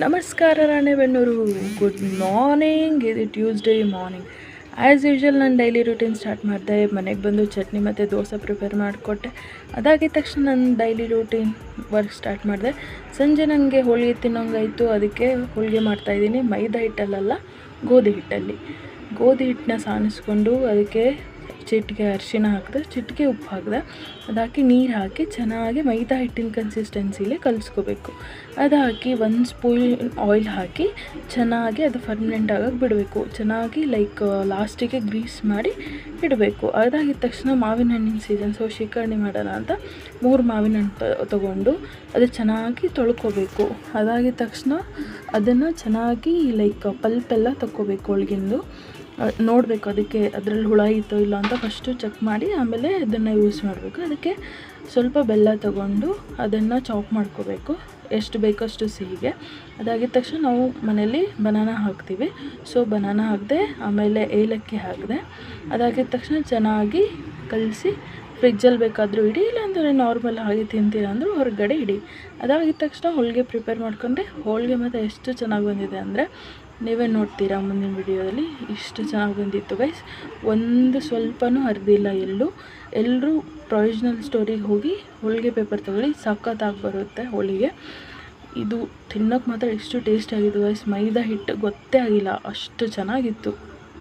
ನಮಸ್ಕಾರ Ranebennur. Good morning. ಇದು Tuesday morning. As usual ನಾನು ಡೈಲಿ ರೂಟೀನ್ ಸ್ಟಾರ್ಟ್ ಮಾಡಿದೆ. ಮನೆಗೆ ಬಂದು ಚಟ್ನಿ ಮತ್ತು ದೋಸೆ ಪ್ರಿಪೇರ್ ಮಾಡಿಕೊಟ್ಟೆ. ಅದಾಗಿದ ತಕ್ಷಣ ನಾನು ಡೈಲಿ ರೂಟೀನ್ ವರ್ಕ್ ಸ್ಟಾರ್ಟ್ ಮಾಡಿದೆ. ಸಂಜೆ ನನಗೆ ಹೋಳಿಗೆ ತಿನ್ನೋಂಗಾಯಿತು, ಅದಕ್ಕೆ ಹೋಳಿಗೆ ಮಾಡ್ತಾಯಿದ್ದೀನಿ. ಮೈದಾ ಹಿಟ್ಟಲ್ಲ, ಗೋಧಿ ಹಿಟ್ಟಲ್ಲಿ. ಗೋಧಿ ಹಿಟ್ಟನ್ನ ಸಾನಿಸ್ಕೊಂಡು ಅದಕ್ಕೆ ಚಿಟಿಕೆ ಅರಿಶಿಣ ಹಾಕಿದೆ, ಚಿಟಿಕೆ ಉಪ್ಪು ಹಾಕಿದೆ. ಅದು ಹಾಕಿ ನೀರು ಹಾಕಿ ಚೆನ್ನಾಗಿ ಮೈದಾ ಹಿಟ್ಟಿನ ಕನ್ಸಿಸ್ಟೆನ್ಸಿಲಿ ಕಲಿಸ್ಕೋಬೇಕು. ಅದು ಹಾಕಿ 1 ಸ್ಪೂನ್ ಆಯಿಲ್ ಹಾಕಿ ಚೆನ್ನಾಗಿ ಅದು ಫರ್ಮೆಂಟ್ ಆಗೋಕ್ಕೆ ಬಿಡಬೇಕು. ಚೆನ್ನಾಗಿ ಲಾಸ್ಟಿಗೆ ಗ್ರೀಸ್ ಮಾಡಿ ಇಡಬೇಕು. ಅದಾಗಿದ ತಕ್ಷಣ ಮಾವಿನ ಹಣ್ಣಿನ ಸೀಸನ್, ಸೊ ಶೀಕರಣೆ ಮಾಡೋಣ ಅಂತ 3 ಮಾವಿನ ಹಣ್ಣು ತೊಗೊಂಡು ಅದು ಚೆನ್ನಾಗಿ ತೊಳ್ಕೊಬೇಕು. ಅದಾಗಿದ ತಕ್ಷಣ ಅದನ್ನು ಚೆನ್ನಾಗಿ ಪಲ್ಪೆಲ್ಲ ತಗೋಬೇಕು. ಒಳಗಿಂದು ನೋಡಬೇಕು, ಅದಕ್ಕೆ ಅದರಲ್ಲಿ ಹುಳ ಇತ್ತೋ ಇಲ್ಲ ಅಂತ ಫಸ್ಟು ಚೆಕ್ ಮಾಡಿ ಆಮೇಲೆ ಅದನ್ನು ಯೂಸ್ ಮಾಡಬೇಕು. ಅದಕ್ಕೆ ಸ್ವಲ್ಪ ಬೆಲ್ಲ ತಗೊಂಡು ಅದನ್ನು ಚಾಪ್ ಮಾಡ್ಕೋಬೇಕು, ಎಷ್ಟು ಬೇಕಷ್ಟು ಸಿಹಿಗೆ. ಅದಾಗಿದ ತಕ್ಷಣ ನಾವು ಮನೇಲಿ ಬನಾನಾ ಹಾಕ್ತೀವಿ, ಸೊ ಬನಾನಾ ಹಾಕಿದೆ. ಆಮೇಲೆ ಏಲಕ್ಕಿ ಹಾಕಿದೆ. ಅದಾಗಿದ ತಕ್ಷಣ ಚೆನ್ನಾಗಿ ಕಲಸಿ ಫ್ರಿಜ್ಜಲ್ಲಿ ಬೇಕಾದರೂ ಇಡಿ, ಇಲ್ಲಾಂದರೆ ನಾರ್ಮಲ್ ಹಾಗೆ ತಿಂತೀರ ಅಂದರೂ ಹೊರಗಡೆ ಇಡಿ. ಅದಾಗಿದ ತಕ್ಷಣ ಹೋಳಿಗೆ ಪ್ರಿಪೇರ್ ಮಾಡ್ಕೊಂಡೆ. ಹೋಳಿಗೆ ಮತ್ತು ಎಷ್ಟು ಚೆನ್ನಾಗಿ ಬಂದಿದೆ ಅಂದರೆ ನೀವೇ ನೋಡ್ತೀರಾ ಮುಂದಿನ ವಿಡಿಯೋದಲ್ಲಿ. ಇಷ್ಟು ಚೆನ್ನಾಗಿ ಬಂದಿತ್ತು ಗೈಸ್. ಒಂದು ಸ್ವಲ್ಪನೂ ಹರಿದಿಲ್ಲ. ಎಲ್ಲರೂ ಪ್ರೊವಿಷನಲ್ ಸ್ಟೋರಿಗೆ ಹೋಗಿ ಹೋಳಿಗೆ ಪೇಪರ್ ತೊಗೊಳ್ಳಿ, ಸಖತ್ತಾಗಿ ಬರುತ್ತೆ ಹೋಳಿಗೆ. ಇದು ತಿನ್ನೋಕ್ಕೆ ಮಾತ್ರ ಎಷ್ಟು ಟೇಸ್ಟಿಯಾಗಿತ್ತು ಗೈಸ್. ಮೈದಾ ಹಿಟ್ಟು ಗೊತ್ತೇ ಆಗಿಲ್ಲ, ಅಷ್ಟು ಚೆನ್ನಾಗಿತ್ತು.